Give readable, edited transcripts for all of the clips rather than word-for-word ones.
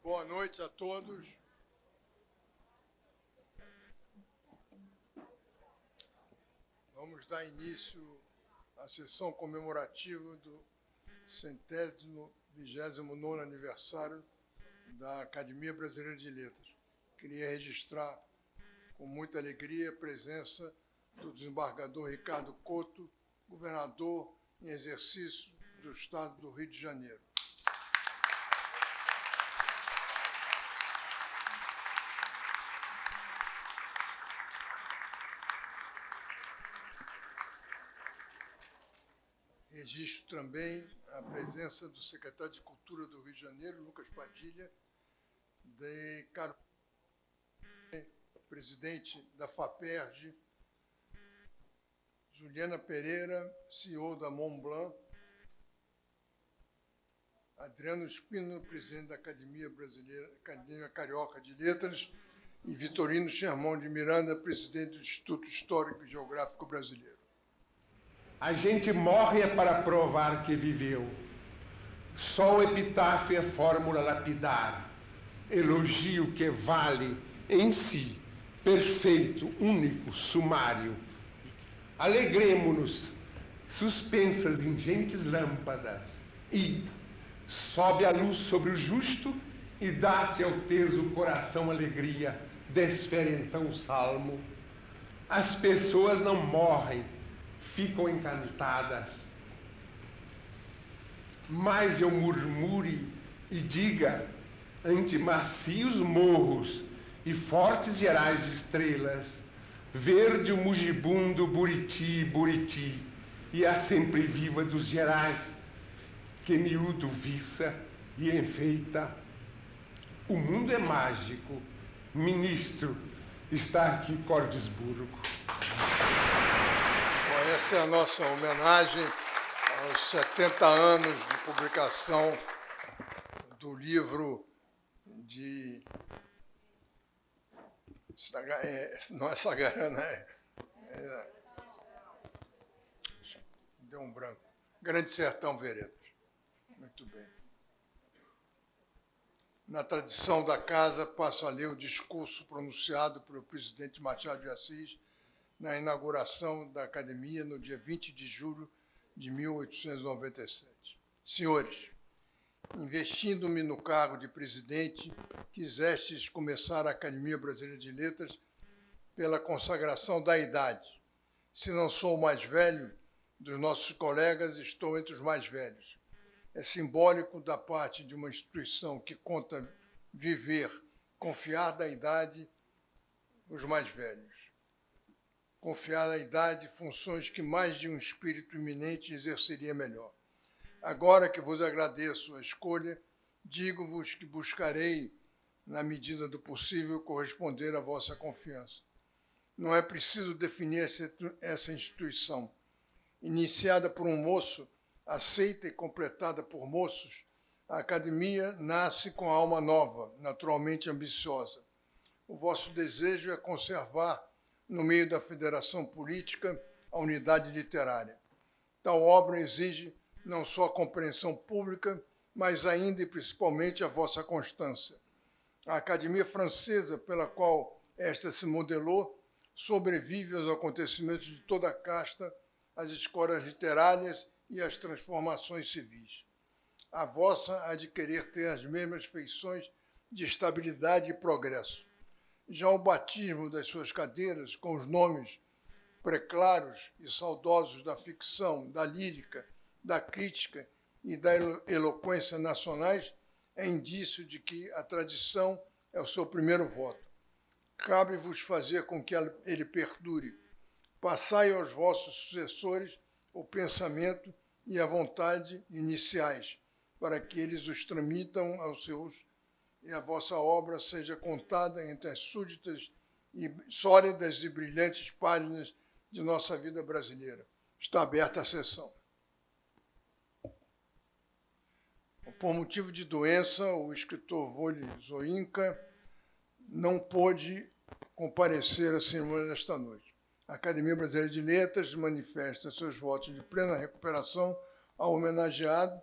Boa noite a todos. Vamos dar início à sessão comemorativa do 129º aniversário da Academia Brasileira de Letras. Queria registrar com muita alegria a presença do desembargador Ricardo Couto, governador em exercício do Estado do Rio de Janeiro. Registro também a presença do secretário de Cultura do Rio de Janeiro, Lucas Padilha, presidente da FAPERJ, Juliana Pereira, CEO da Montblanc, Adriano Espino, presidente da Academia Carioca de Letras, e Vitorino Sherman de Miranda, presidente do Instituto Histórico e Geográfico Brasileiro. A gente morre é para provar que viveu. Só o epitáfio é fórmula lapidar, elogio que vale em si, perfeito, único, sumário. Alegremo-nos, suspensas ingentes lâmpadas, e sobe a luz sobre o justo e dá-se ao teso coração alegria, desfere então o salmo. As pessoas não morrem, ficam encantadas. Mas eu murmure e diga, ante macios morros e fortes gerais estrelas, verde o mugibundo Buriti, Buriti, e a sempre viva dos gerais, que miúdo viça e enfeita. O mundo é mágico. Ministro, está aqui Cordesburgo. Essa é a nossa homenagem aos 70 anos de publicação do livro de... não é Sagarana, deu um branco. Grande Sertão Veredas. Muito bem. Na tradição da casa, passo a ler o discurso pronunciado pelo presidente Machado de Assis na inauguração da Academia no dia 20 de julho de 1897. Senhores, investindo-me no cargo de presidente, quisestes começar a Academia Brasileira de Letras pela consagração da idade. Se não sou o mais velho dos nossos colegas, estou entre os mais velhos. É simbólico da parte de uma instituição que conta viver, confiar da idade os mais velhos. Confiar à idade funções que mais de um espírito iminente exerceria melhor. Agora que vos agradeço a escolha, digo-vos que buscarei, na medida do possível, corresponder à vossa confiança. Não é preciso definir essa instituição. Iniciada por um moço, aceita e completada por moços, a Academia nasce com alma nova, naturalmente ambiciosa. O vosso desejo é conservar, no meio da federação política, a unidade literária. Tal obra exige não só a compreensão pública, mas ainda e principalmente a vossa constância. A Academia Francesa, pela qual esta se modelou, sobrevive aos acontecimentos de toda a casta, às escolas literárias e às transformações civis. A vossa há de querer ter as mesmas feições de estabilidade e progresso. Já o batismo das suas cadeiras, com os nomes preclaros e saudosos da ficção, da lírica, da crítica e da eloquência nacionais, é indício de que a tradição é o seu primeiro voto. Cabe-vos fazer com que ele perdure. Passai aos vossos sucessores o pensamento e a vontade iniciais, para que eles os tramitam aos seus e a vossa obra seja contada entre as súditas e sólidas e brilhantes páginas de nossa vida brasileira. Está aberta a sessão. Por motivo de doença, o escritor Vole Zoinca não pôde comparecer à cerimônia desta noite. A Academia Brasileira de Letras manifesta seus votos de plena recuperação ao homenageado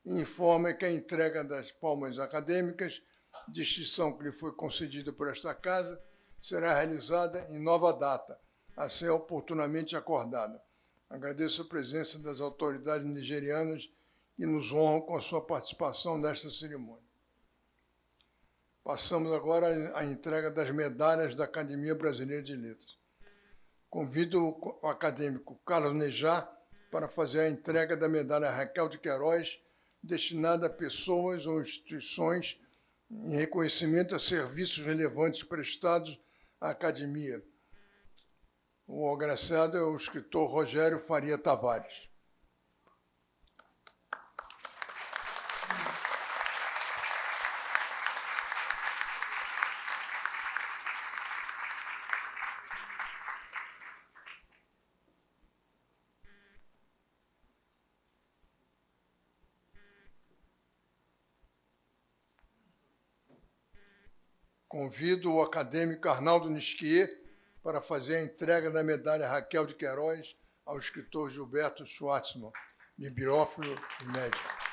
e informa que a entrega das palmas acadêmicas distinção que lhe foi concedida por esta Casa será realizada em nova data, a ser oportunamente acordada. Agradeço a presença das autoridades nigerianas que nos honram com a sua participação nesta cerimônia. Passamos agora à entrega das medalhas da Academia Brasileira de Letras. Convido o acadêmico Carlos Nejar para fazer a entrega da medalha Raquel de Queiroz, destinada a pessoas ou instituições em reconhecimento a serviços relevantes prestados à Academia. O agraciado é o escritor Rogério Faria Tavares. Convido o acadêmico Arnaldo Nisquier para fazer a entrega da medalha Raquel de Queiroz ao escritor Gilberto Schwartzman, bibliófilo e médico.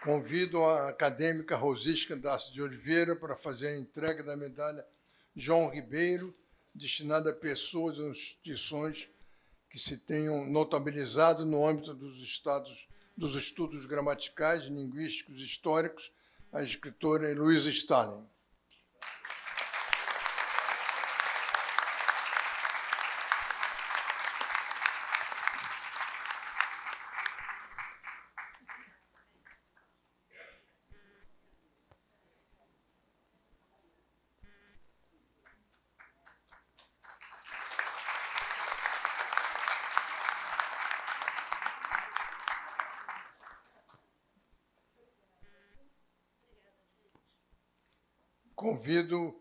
Convido a acadêmica Rosisca Darcy de Oliveira para fazer a entrega da medalha João Ribeiro, destinada a pessoas ou instituições que se tenham notabilizado no âmbito dos estudos gramaticais, linguísticos e históricos, a escritora Heloísa Stalin. Convido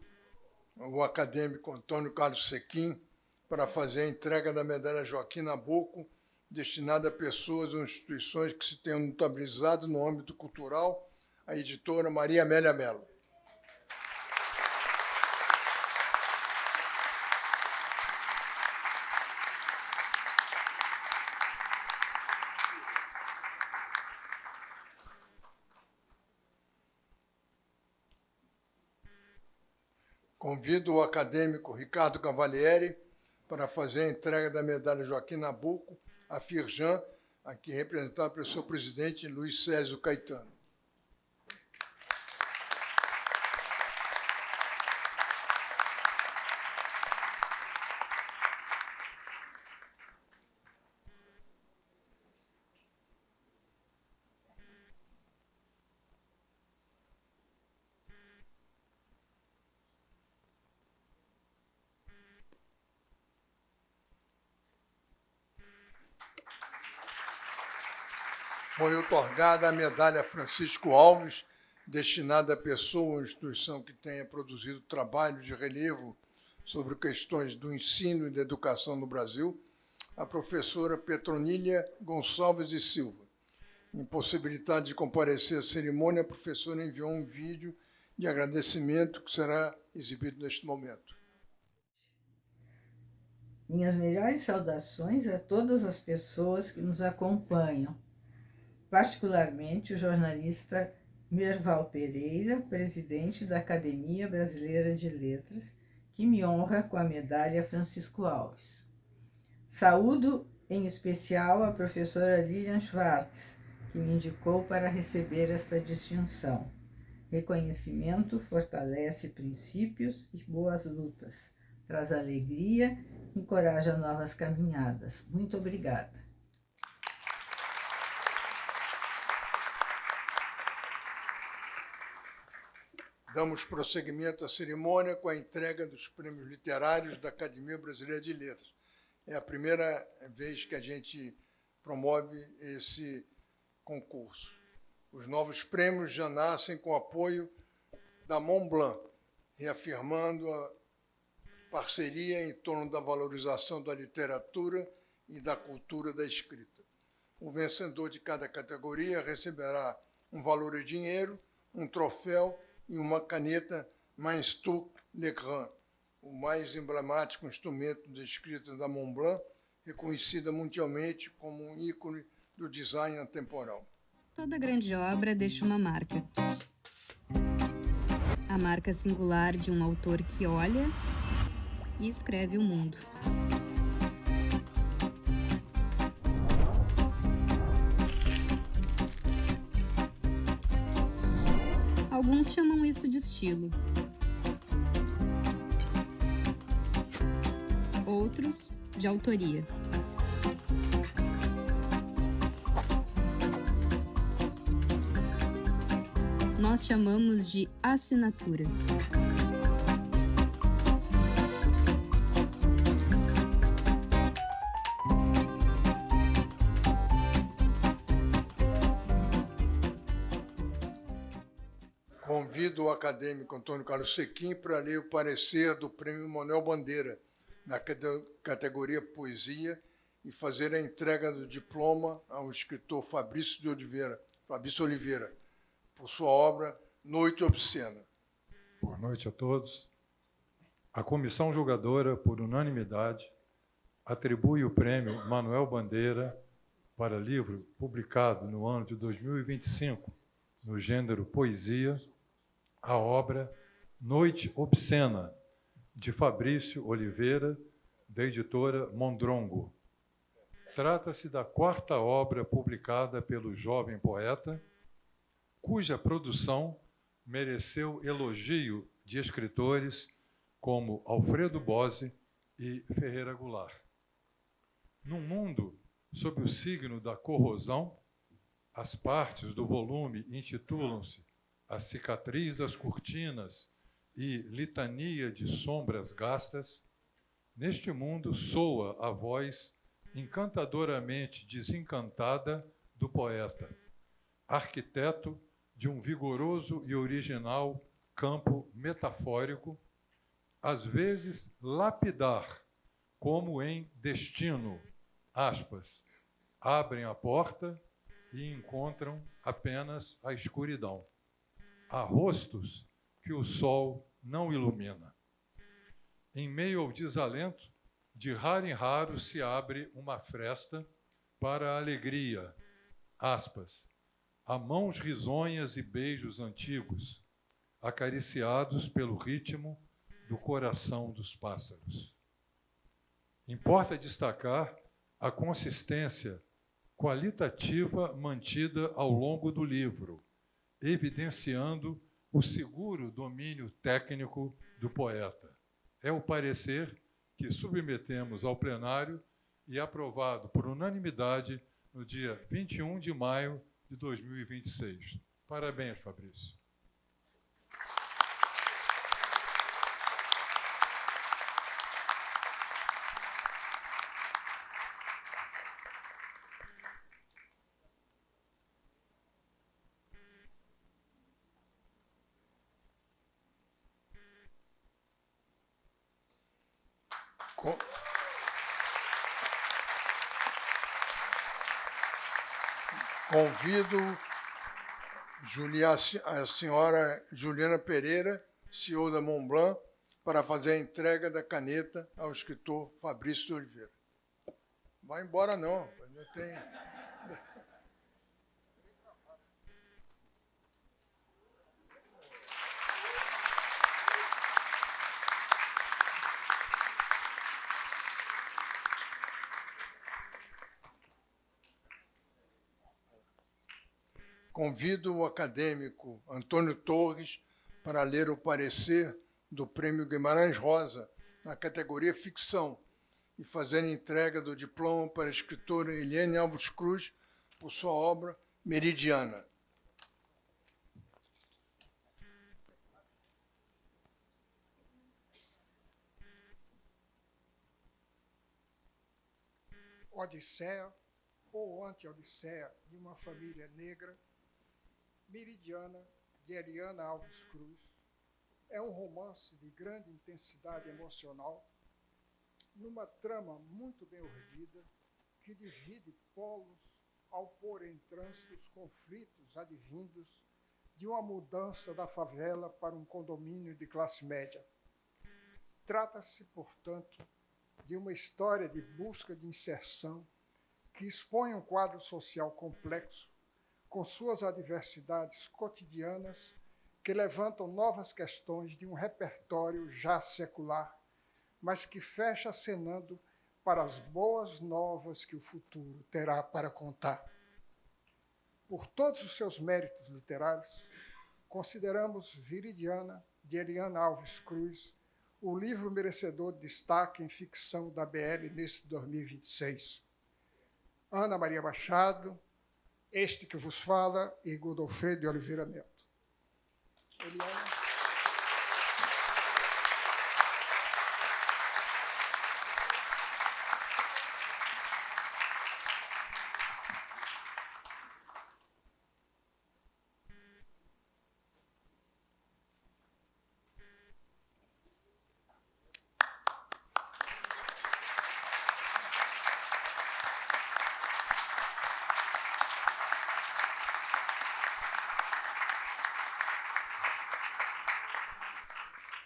o acadêmico Antônio Carlos Sequim para fazer a entrega da medalha Joaquim Nabuco, destinada a pessoas ou instituições que se tenham notabilizado no âmbito cultural, a editora Maria Amélia Mello. Convido o acadêmico Ricardo Cavalieri para fazer a entrega da medalha Joaquim Nabuco à Firjan, aqui representada pelo seu presidente Luiz Césio Caetano. Foi outorgada a medalha Francisco Alves, destinada a pessoa ou instituição que tenha produzido trabalho de relevo sobre questões do ensino e da educação no Brasil, a professora Petronília Gonçalves de Silva. Impossibilitada de comparecer à cerimônia, a professora enviou um vídeo de agradecimento que será exibido neste momento. Minhas melhores saudações a todas as pessoas que nos acompanham, particularmente o jornalista Merval Pereira, presidente da Academia Brasileira de Letras, que me honra com a medalha Francisco Alves. Saúdo em especial a professora Lilian Schwartz, que me indicou para receber esta distinção. Reconhecimento fortalece princípios e boas lutas, traz alegria, encoraja novas caminhadas. Muito obrigada. Damos prosseguimento à cerimônia com a entrega dos prêmios literários da Academia Brasileira de Letras. É a primeira vez que a gente promove esse concurso. Os novos prêmios já nascem com o apoio da Mont Blanc, reafirmando parceria em torno da valorização da literatura e da cultura da escrita. O vencedor de cada categoria receberá um valor em dinheiro, um troféu e uma caneta Mainstuck Legrand, o mais emblemático instrumento de escrita da Montblanc, reconhecida mundialmente como um ícone do design atemporal. Toda grande obra deixa uma marca. A marca singular de um autor que olha e escreve o mundo. Alguns chamam isso de estilo. Outros, de autoria. Nós chamamos de assinatura. Convido o acadêmico Antônio Carlos Sequim para ler o parecer do Prêmio Manuel Bandeira, na categoria Poesia, e fazer a entrega do diploma ao escritor Fabrício Oliveira, por sua obra Noite Obscena. Boa noite a todos. A comissão julgadora, por unanimidade, atribui o prêmio Manuel Bandeira para livro publicado no ano de 2025, no gênero Poesia, a obra Noite Obscena, de Fabrício Oliveira, da editora Mondrongo. Trata-se da quarta obra publicada pelo jovem poeta, cuja produção mereceu elogio de escritores como Alfredo Bose e Ferreira Goulart. Num mundo sob o signo da corrosão, as partes do volume intitulam-se A Cicatriz das Cortinas e Litania de Sombras Gastas. Neste mundo soa a voz encantadoramente desencantada do poeta, arquiteto de um vigoroso e original campo metafórico, às vezes lapidar, como em Destino, aspas, abrem a porta e encontram apenas a escuridão. Há rostos que o sol não ilumina. Em meio ao desalento, de raro em raro se abre uma fresta para a alegria, aspas, a mãos risonhas e beijos antigos, acariciados pelo ritmo do coração dos pássaros. Importa destacar a consistência qualitativa mantida ao longo do livro, evidenciando o seguro domínio técnico do poeta. É o parecer que submetemos ao plenário e aprovado por unanimidade no dia 21 de maio de 2026. Parabéns, Fabrício. Convido a senhora Juliana Pereira, CEO da Montblanc, para fazer a entrega da caneta ao escritor Fabrício Oliveira. Vai embora não, ainda tem... Convido o acadêmico Antônio Torres para ler o parecer do Prêmio Guimarães Rosa na categoria Ficção e fazer a entrega do diploma para a escritora Eliane Alves Cruz por sua obra Meridiana. Odisseia ou Anti-Odisseia de uma família negra, Meridiana, de Eliane Alves Cruz, É um romance de grande intensidade emocional, numa trama muito bem urdida, que divide polos ao pôr em trânsito os conflitos advindos de uma mudança da favela para um condomínio de classe média. Trata-se, portanto, de uma história de busca de inserção que expõe um quadro social complexo, com suas adversidades cotidianas, que levantam novas questões de um repertório já secular, mas que fecha acenando para as boas novas que o futuro terá para contar. Por todos os seus méritos literários, consideramos Viridiana, de Eliana Alves Cruz, o livro merecedor de destaque em ficção da BL neste 2026. Ana Maria Machado, este que vos fala, e Godofredo de Oliveira Neto. Eliana.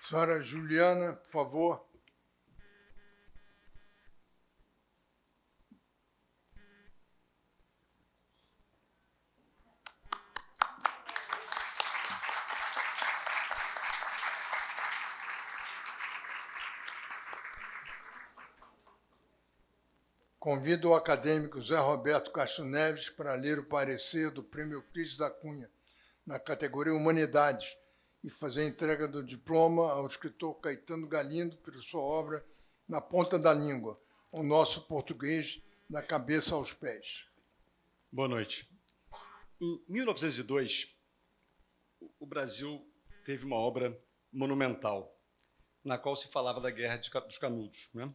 Senhora Juliana, por favor. Convido o acadêmico Zé Roberto Castro Neves para ler o parecer do Prêmio Euclides da Cunha, na categoria Humanidades, e fazer a entrega do diploma ao escritor Caetano Galindo pela sua obra Na Ponta da Língua, o nosso português da cabeça aos pés. Boa noite. Em 1902, o Brasil teve uma obra monumental, na qual se falava da Guerra dos Canudos, né?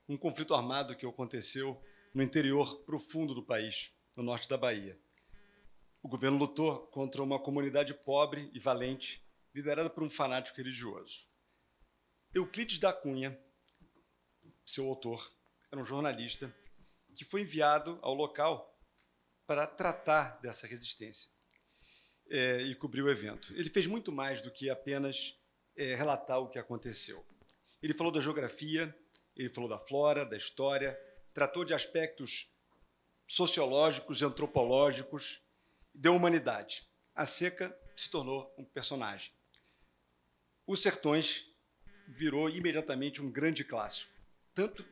Um conflito armado que aconteceu no interior profundo do país, no norte da Bahia. O governo lutou contra uma comunidade pobre e valente, liderada por um fanático religioso. Euclides da Cunha, seu autor, era um jornalista que foi enviado ao local para tratar dessa resistência e cobrir o evento. Ele fez muito mais do que apenas relatar o que aconteceu. Ele falou da geografia, ele falou da flora, da história, tratou de aspectos sociológicos e antropológicos, deu humanidade. A seca se tornou um personagem. Os Sertões virou imediatamente um grande clássico, tanto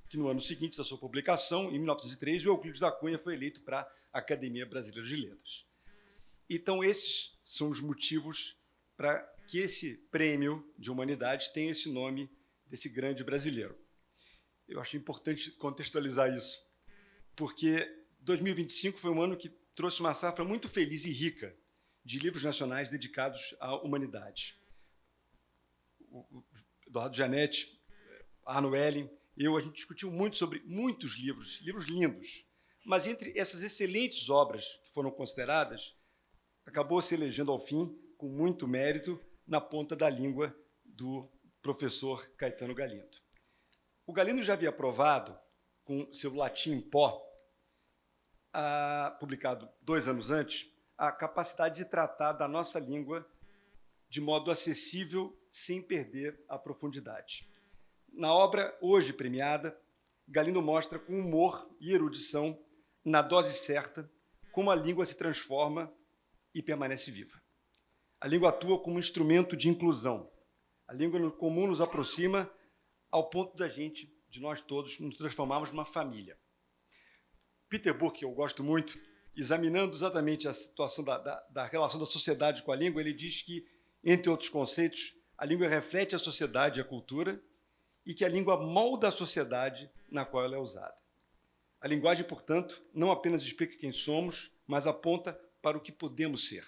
que no ano seguinte da sua publicação, em 1903, o Euclides da Cunha foi eleito para a Academia Brasileira de Letras. Então, esses são os motivos para que esse prêmio de humanidade tenha esse nome desse grande brasileiro. Eu acho importante contextualizar isso, porque 2025 foi um ano que trouxe uma safra muito feliz e rica de livros nacionais dedicados à humanidade. O Eduardo Gianetti, Arno Elling, a gente discutiu muito sobre muitos livros lindos, mas entre essas excelentes obras que foram consideradas, acabou se elegendo ao fim, com muito mérito, Na Ponta da Língua, do professor Caetano Galindo. O Galindo já havia provado, com seu Latim em Pó, publicado 2 anos antes, a capacidade de tratar da nossa língua de modo acessível, sem perder a profundidade. Na obra hoje premiada, Galindo mostra com humor e erudição, na dose certa, como a língua se transforma e permanece viva. A língua atua como instrumento de inclusão. A língua comum nos aproxima ao ponto de nós todos, nos transformarmos numa família. Peter Book, que eu gosto muito, examinando exatamente a situação da relação da sociedade com a língua, ele diz que, entre outros conceitos, a língua reflete a sociedade e a cultura e que a língua molda a sociedade na qual ela é usada. A linguagem, portanto, não apenas explica quem somos, mas aponta para o que podemos ser.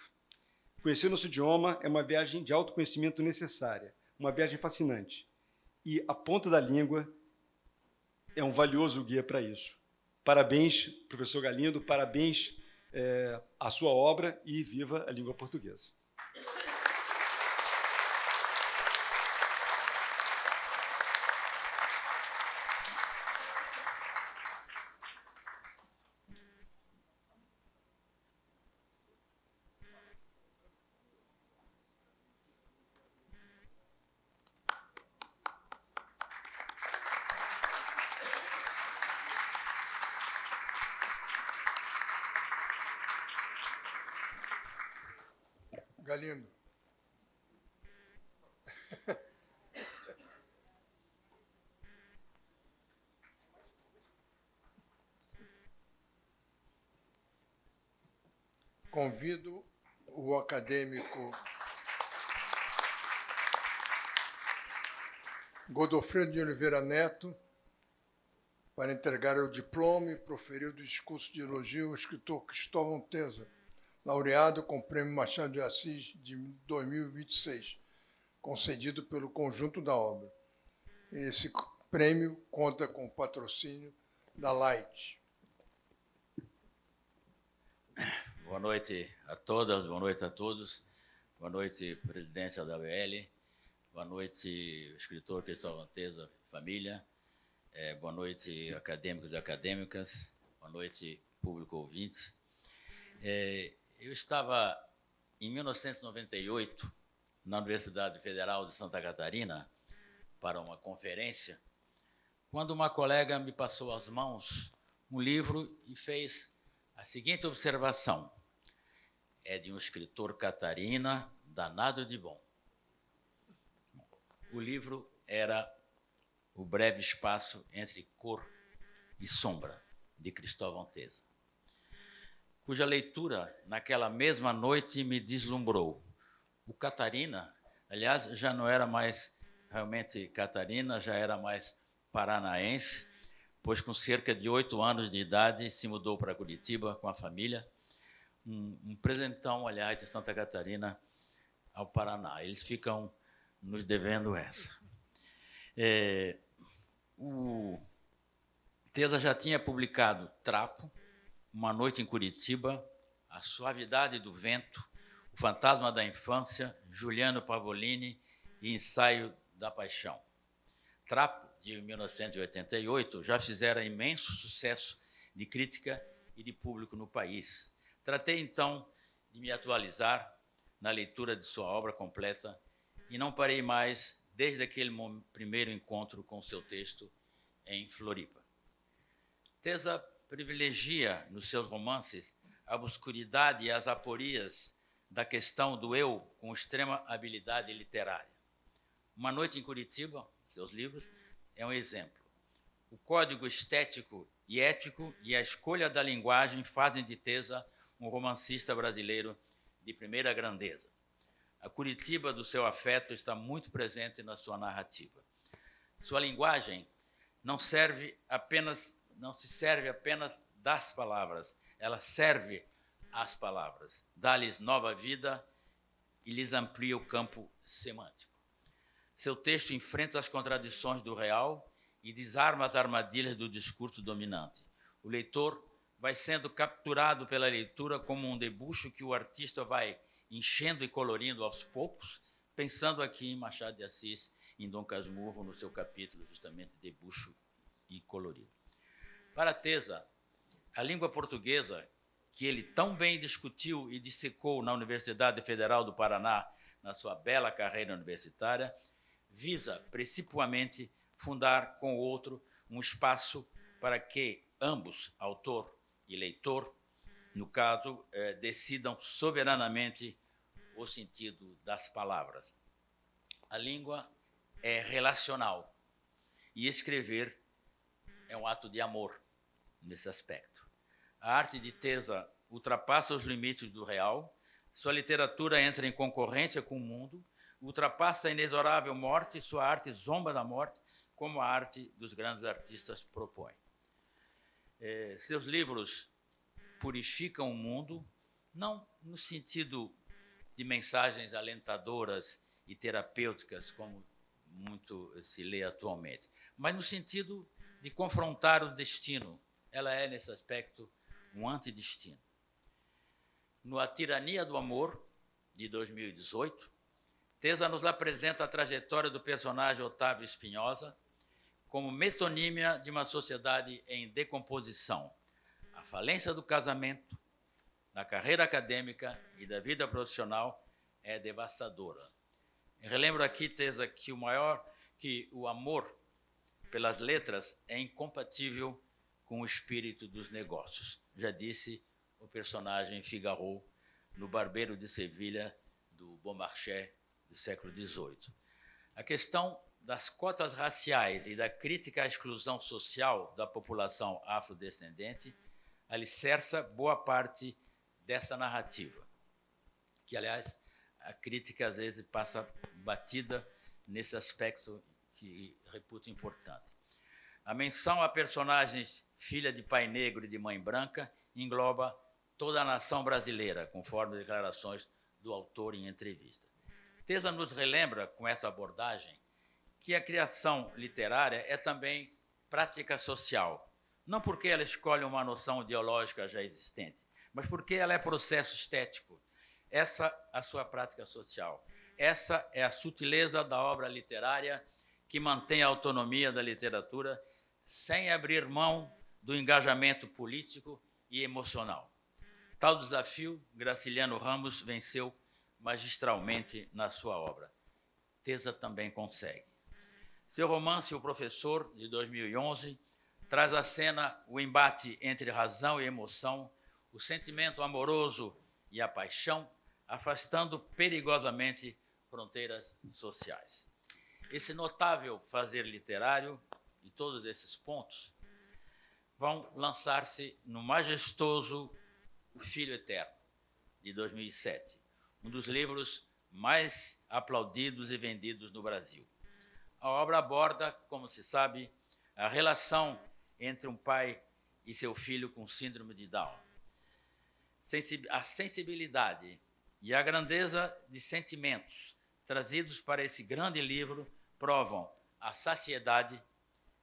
Conhecer nosso idioma é uma viagem de autoconhecimento necessária, uma viagem fascinante. E a ponta da língua é um valioso guia para isso. Parabéns, professor Galindo, parabéns à sua obra e viva a língua portuguesa. Galindo. Convido o acadêmico Godofredo de Oliveira Neto para entregar o diploma e proferir o discurso de elogio ao escritor Cristóvão Teza, laureado com o Prêmio Machado de Assis de 2026, concedido pelo conjunto da obra. Esse prêmio conta com o patrocínio da Light. Boa noite a todas, boa noite a todos. Boa noite, presidente da UEL. Boa noite, escritor Cristóvão Teza, família. Boa noite, acadêmicos e acadêmicas. Boa noite, público ouvinte. Eu estava, em 1998, na Universidade Federal de Santa Catarina, para uma conferência, quando uma colega me passou às mãos um livro e fez a seguinte observação: é de um escritor catarina, danado de bom. O livro era O Breve Espaço entre Cor e Sombra, de Cristóvão Teza, cuja leitura, naquela mesma noite, me deslumbrou. O Catarina, aliás, já não era mais realmente Catarina, já era mais paranaense, pois com cerca de 8 anos de idade se mudou para Curitiba com a família, um presentão, aliás, de Santa Catarina ao Paraná. Eles ficam nos devendo essa. O Teza já tinha publicado Trapo, Uma Noite em Curitiba, A Suavidade do Vento, O Fantasma da Infância, Juliano Pavolini e Ensaio da Paixão. Trapo, de 1988, já fizera imenso sucesso de crítica e de público no país. Tratei, então, de me atualizar na leitura de sua obra completa e não parei mais desde aquele primeiro encontro com seu texto em Floripa. Teza privilegia, nos seus romances, a obscuridade e as aporias da questão do eu com extrema habilidade literária. Uma Noite em Curitiba, seus livros, é um exemplo. O código estético e ético e a escolha da linguagem fazem de Teza um romancista brasileiro de primeira grandeza. A Curitiba do seu afeto está muito presente na sua narrativa. Sua linguagem não se serve apenas das palavras, ela serve às palavras, dá-lhes nova vida e lhes amplia o campo semântico. Seu texto enfrenta as contradições do real e desarma as armadilhas do discurso dominante. O leitor vai sendo capturado pela leitura como um debuxo que o artista vai enchendo e colorindo aos poucos, pensando aqui em Machado de Assis, em Dom Casmurro, no seu capítulo justamente Debuxo e Colorido. Para Teza, a língua portuguesa, que ele tão bem discutiu e dissecou na Universidade Federal do Paraná, na sua bela carreira universitária, visa principalmente fundar com o outro um espaço para que ambos, autor e leitor, no caso, decidam soberanamente o sentido das palavras. A língua é relacional e escrever é um ato de amor nesse aspecto. A arte de Teza ultrapassa os limites do real, sua literatura entra em concorrência com o mundo, ultrapassa a inexorável morte e sua arte zomba da morte, como a arte dos grandes artistas propõe. Seus livros purificam o mundo, não no sentido de mensagens alentadoras e terapêuticas, como muito se lê atualmente, mas no sentido de confrontar o destino. Ela é, nesse aspecto, um antidestino. No A Tirania do Amor, de 2018, Teza nos apresenta a trajetória do personagem Otávio Espinhosa como metonímia de uma sociedade em decomposição. A falência do casamento, da carreira acadêmica e da vida profissional é devastadora. Eu relembro aqui, Teza, que o amor pelas letras é incompatível com o espírito dos negócios. Já disse o personagem Figaro no Barbeiro de Sevilha, do Beaumarchais do século XVIII. A questão das cotas raciais e da crítica à exclusão social da população afrodescendente alicerça boa parte dessa narrativa, que, aliás, a crítica às vezes passa batida nesse aspecto que reputo importante. A menção a personagens filha de pai negro e de mãe branca engloba toda a nação brasileira, conforme declarações do autor em entrevista. Tesa nos relembra, com essa abordagem, que a criação literária é também prática social, não porque ela escolhe uma noção ideológica já existente, mas porque ela é processo estético. Essa é a sua prática social. Essa é a sutileza da obra literária que mantém a autonomia da literatura sem abrir mão do engajamento político e emocional. Tal desafio, Graciliano Ramos venceu magistralmente na sua obra. Tesa também consegue. Seu romance, O Professor, de 2011, traz à cena o embate entre razão e emoção, o sentimento amoroso e a paixão, afastando perigosamente fronteiras sociais. Esse notável fazer literário e todos esses pontos vão lançar-se no majestoso O Filho Eterno, de 2007, um dos livros mais aplaudidos e vendidos no Brasil. A obra aborda, como se sabe, a relação entre um pai e seu filho com síndrome de Down. A sensibilidade e a grandeza de sentimentos trazidos para esse grande livro provam a saciedade,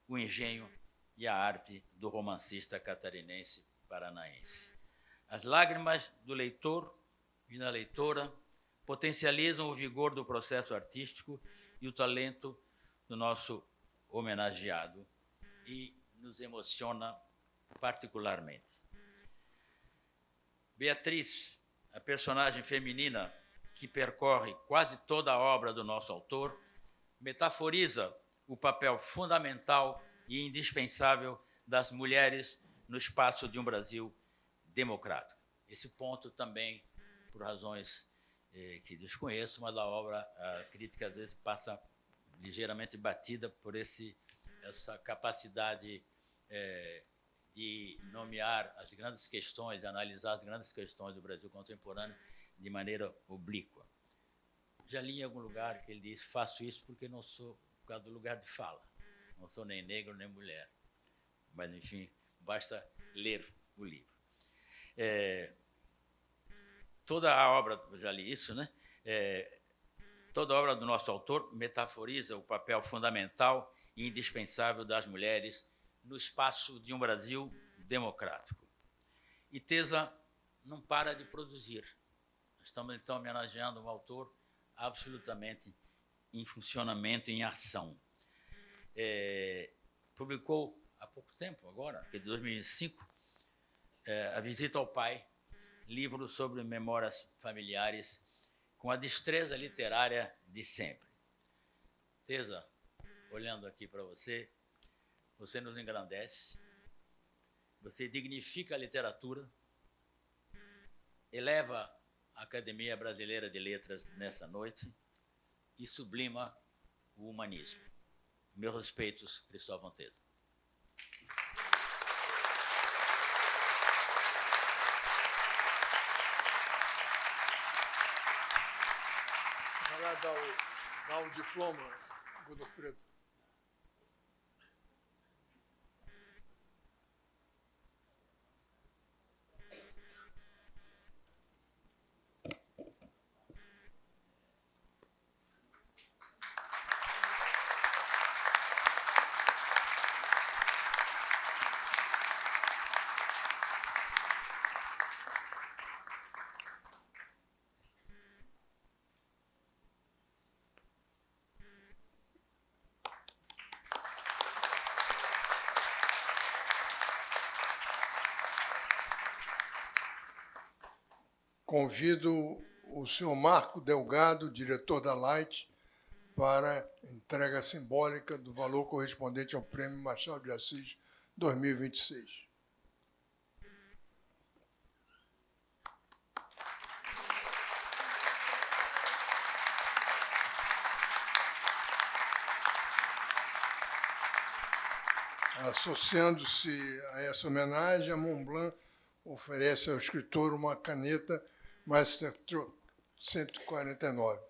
o engenho e a arte do romancista catarinense paranaense. As lágrimas do leitor e da leitora potencializam o vigor do processo artístico e o talento do nosso homenageado e nos emociona particularmente. Beatriz, a personagem feminina que percorre quase toda a obra do nosso autor, metaforiza o papel fundamental e indispensável das mulheres no espaço de um Brasil democrático. Esse ponto também, por razões que desconheço, mas a crítica às vezes passa ligeiramente batida por essa capacidade de nomear as grandes questões, de analisar as grandes questões do Brasil contemporâneo de maneira oblíqua. Já li em algum lugar que ele diz: faço isso porque não sou, por causa do lugar de fala. Não sou nem negro nem mulher. Mas, enfim, basta ler o livro. Toda a obra, já li isso, né? Toda a obra do nosso autor metaforiza o papel fundamental e indispensável das mulheres no espaço de um Brasil democrático. E Tesa não para de produzir. Estamos, então, homenageando um autor absolutamente em funcionamento, em ação. Publicou há pouco tempo, agora, que é de 2005, A Visita ao Pai, livro sobre memórias familiares, com a destreza literária de sempre. Tesa, olhando aqui para você, você nos engrandece, você dignifica a literatura, eleva a Academia Brasileira de Letras nessa noite e sublima o humanismo. Meus respeitos, Cristóvão Tesa. Vai lá dar o diploma, Godofredo. Convido o senhor Marco Delgado, diretor da Light, para a entrega simbólica do valor correspondente ao Prêmio Machado de Assis 2026. Associando-se a essa homenagem, a Montblanc oferece ao escritor uma caneta Master 149.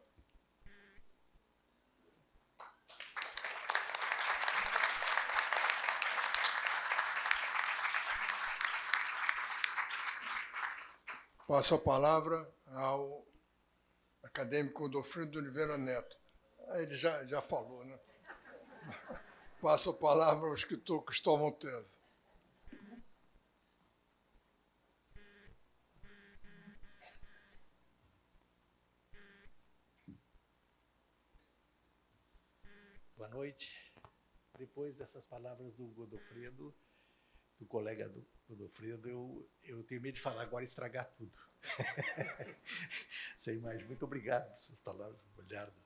Passo a palavra ao acadêmico Godofredo de Oliveira Neto. Ele já falou, né? Passo a palavra ao escritor Cristóvão Monteiro. Boa noite. Depois dessas palavras do Godofredo, do colega do Godofredo, eu tenho medo de falar agora e estragar tudo. Sem mais, muito obrigado por suas palavras, Bolhardo.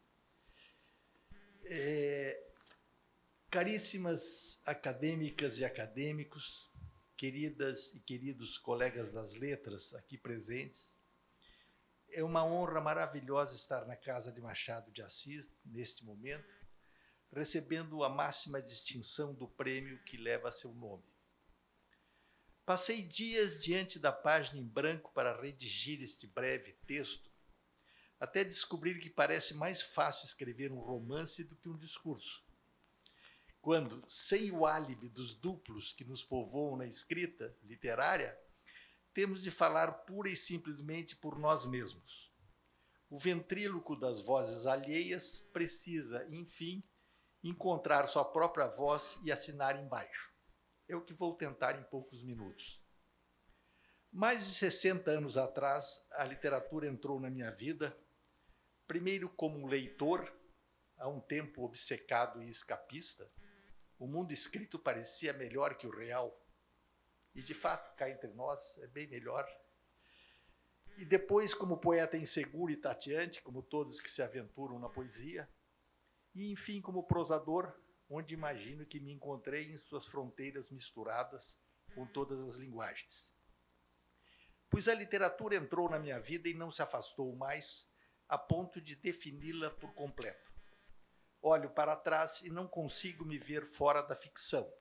Caríssimas acadêmicas e acadêmicos, queridas e queridos colegas das letras aqui presentes, é uma honra maravilhosa estar na casa de Machado de Assis, neste momento, recebendo a máxima distinção do prêmio que leva seu nome. Passei dias diante da página em branco para redigir este breve texto, até descobrir que parece mais fácil escrever um romance do que um discurso. Quando, sem o álibi dos duplos que nos povoam na escrita literária, temos de falar pura e simplesmente por nós mesmos. O ventríloco das vozes alheias precisa, enfim, encontrar sua própria voz e assinar embaixo. É o que vou tentar em poucos minutos. Mais de 60 anos atrás, a literatura entrou na minha vida, primeiro como um leitor, há um tempo obcecado e escapista. O mundo escrito parecia melhor que o real. E, de fato, cá entre nós, é bem melhor. E depois, como poeta inseguro e tateante, como todos que se aventuram na poesia. E, enfim, como prosador, onde imagino que me encontrei em suas fronteiras misturadas com todas as linguagens. Pois a literatura entrou na minha vida e não se afastou mais, a ponto de defini-la por completo. Olho para trás e não consigo me ver fora da ficção.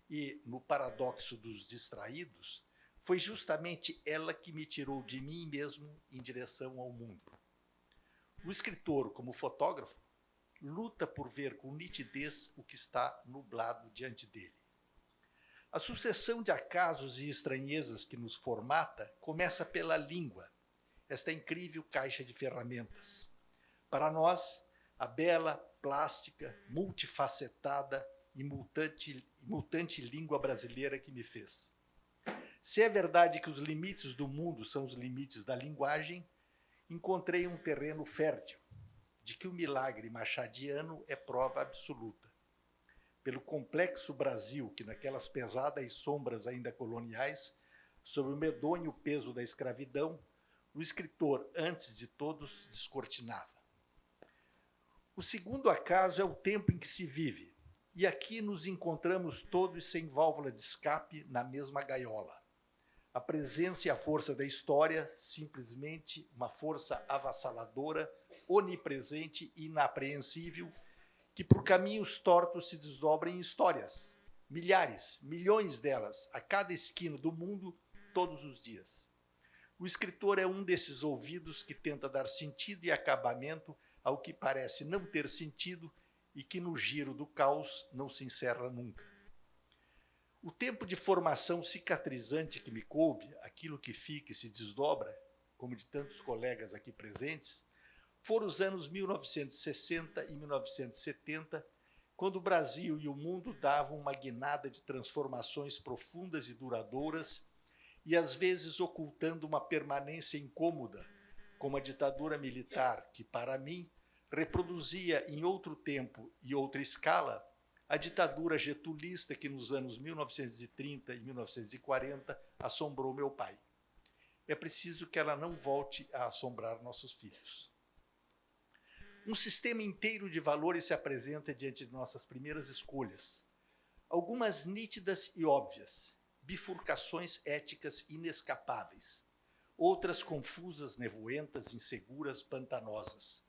E, no paradoxo dos distraídos, foi justamente ela que me tirou de mim mesmo em direção ao mundo. O escritor, como fotógrafo, luta por ver com nitidez o que está nublado diante dele. A sucessão de acasos e estranhezas que nos formata começa pela língua, esta incrível caixa de ferramentas. Para nós, a bela, plástica, multifacetada e mutante língua brasileira que me fez. Se é verdade que os limites do mundo são os limites da linguagem, encontrei um terreno fértil, de que o milagre machadiano é prova absoluta. Pelo complexo Brasil, que naquelas pesadas sombras ainda coloniais, sob o medonho peso da escravidão, o escritor, antes de todos, descortinava. O segundo acaso é o tempo em que se vive, e aqui nos encontramos todos sem válvula de escape na mesma gaiola. A presença e a força da história, simplesmente uma força avassaladora, onipresente e inapreensível, que por caminhos tortos se desdobra em histórias, milhares, milhões delas, a cada esquina do mundo, todos os dias. O escritor é um desses ouvidos que tenta dar sentido e acabamento ao que parece não ter sentido e que no giro do caos não se encerra nunca. O tempo de formação cicatrizante que me coube, aquilo que fica e se desdobra, como de tantos colegas aqui presentes, foram os anos 1960 e 1970, quando o Brasil e o mundo davam uma guinada de transformações profundas e duradouras, e às vezes ocultando uma permanência incômoda, como a ditadura militar, que, para mim, reproduzia em outro tempo e outra escala a ditadura getulista que nos anos 1930 e 1940 assombrou meu pai. É preciso que ela não volte a assombrar nossos filhos. Um sistema inteiro de valores se apresenta diante de nossas primeiras escolhas. Algumas nítidas e óbvias, bifurcações éticas inescapáveis. Outras confusas, nevoentas, inseguras, pantanosas.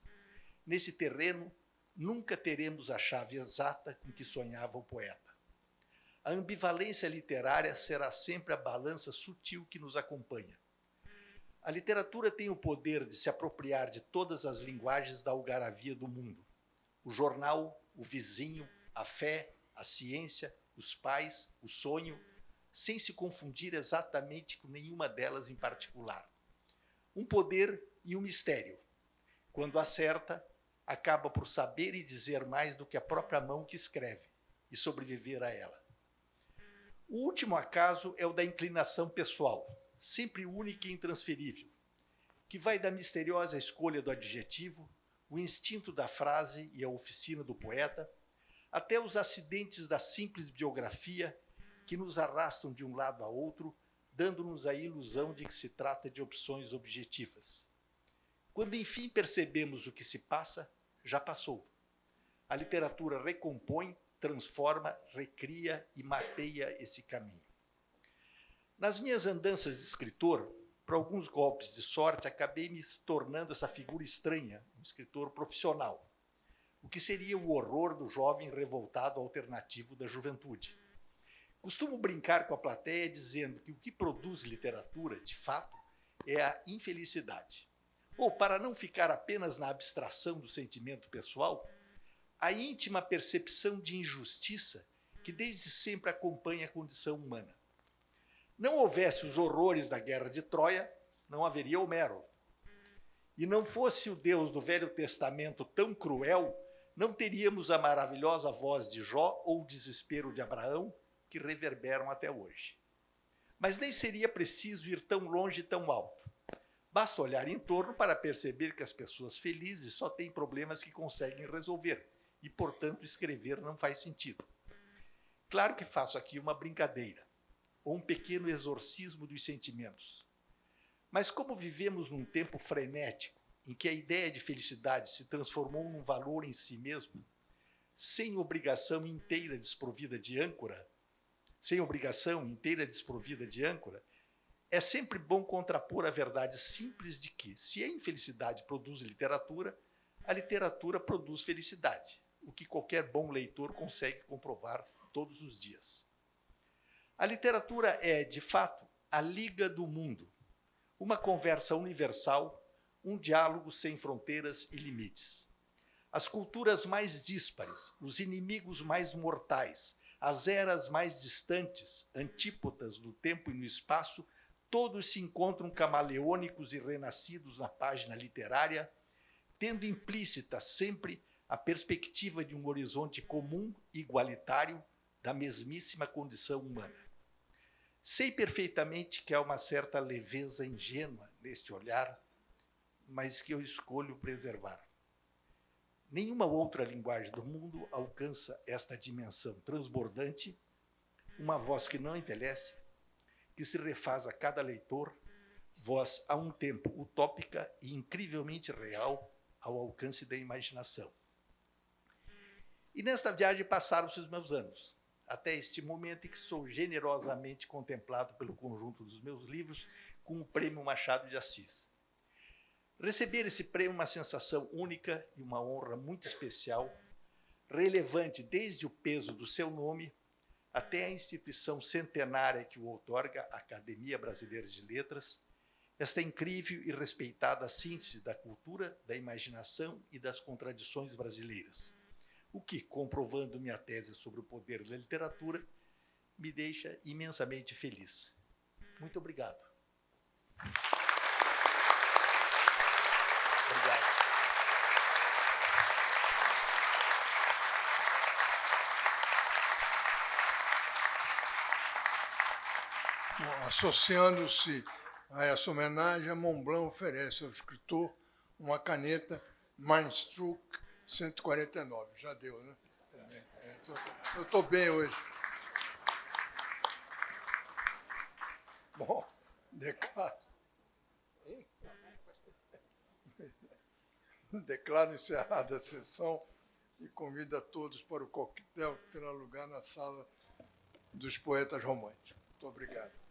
Nesse terreno, nunca teremos a chave exata com que sonhava o poeta. A ambivalência literária será sempre a balança sutil que nos acompanha. A literatura tem o poder de se apropriar de todas as linguagens da algaravia do mundo. O jornal, o vizinho, a fé, a ciência, os pais, o sonho, sem se confundir exatamente com nenhuma delas em particular. Um poder e um mistério. Quando acerta, acaba por saber e dizer mais do que a própria mão que escreve, e sobreviver a ela. O último acaso é o da inclinação pessoal, sempre única e intransferível, que vai da misteriosa escolha do adjetivo, o instinto da frase e a oficina do poeta, até os acidentes da simples biografia que nos arrastam de um lado a outro, dando-nos a ilusão de que se trata de opções objetivas. Quando enfim percebemos o que se passa, já passou. A literatura recompõe, transforma, recria e mapeia esse caminho. Nas minhas andanças de escritor, por alguns golpes de sorte, acabei me tornando essa figura estranha, um escritor profissional, o que seria o horror do jovem revoltado alternativo da juventude. Costumo brincar com a plateia dizendo que o que produz literatura, de fato, é a infelicidade. Ou, para não ficar apenas na abstração do sentimento pessoal, a íntima percepção de injustiça que desde sempre acompanha a condição humana. Não houvesse os horrores da Guerra de Troia, não haveria Homero. E não fosse o Deus do Velho Testamento tão cruel, não teríamos a maravilhosa voz de Jó ou o desespero de Abraão, que reverberam até hoje. Mas nem seria preciso ir tão longe e tão alto. Basta olhar em torno para perceber que as pessoas felizes só têm problemas que conseguem resolver, e, portanto, escrever não faz sentido. Claro que faço aqui uma brincadeira, ou um pequeno exorcismo dos sentimentos. Mas como vivemos num tempo frenético, em que a ideia de felicidade se transformou num valor em si mesmo, sem obrigação inteira desprovida de âncora, é sempre bom contrapor a verdade simples de que, se a infelicidade produz literatura, a literatura produz felicidade, o que qualquer bom leitor consegue comprovar todos os dias. A literatura é, de fato, a liga do mundo, uma conversa universal, um diálogo sem fronteiras e limites. As culturas mais díspares, os inimigos mais mortais, as eras mais distantes, antípodas no tempo e no espaço, todos se encontram camaleônicos e renascidos na página literária, tendo implícita sempre a perspectiva de um horizonte comum, igualitário, da mesmíssima condição humana. Sei perfeitamente que há uma certa leveza ingênua nesse olhar, mas que eu escolho preservar. Nenhuma outra linguagem do mundo alcança esta dimensão transbordante, uma voz que não envelhece, que se refaz a cada leitor, voz a um tempo utópica e incrivelmente real ao alcance da imaginação. E nesta viagem passaram-se os meus anos, até este momento em que sou generosamente contemplado pelo conjunto dos meus livros com o Prêmio Machado de Assis. Receber esse prêmio é uma sensação única e uma honra muito especial, relevante desde o peso do seu nome até a instituição centenária que o outorga, a Academia Brasileira de Letras, esta incrível e respeitada síntese da cultura, da imaginação e das contradições brasileiras, o que, comprovando minha tese sobre o poder da literatura, me deixa imensamente feliz. Muito obrigado. Bom, associando-se a essa homenagem, a Montblanc oferece ao escritor uma caneta Mainstruck 149. Já deu, né? Eu estou bem hoje. Bom, declaro encerrada a sessão e convido a todos para o coquetel que terá lugar na sala dos poetas românticos. Muito obrigado.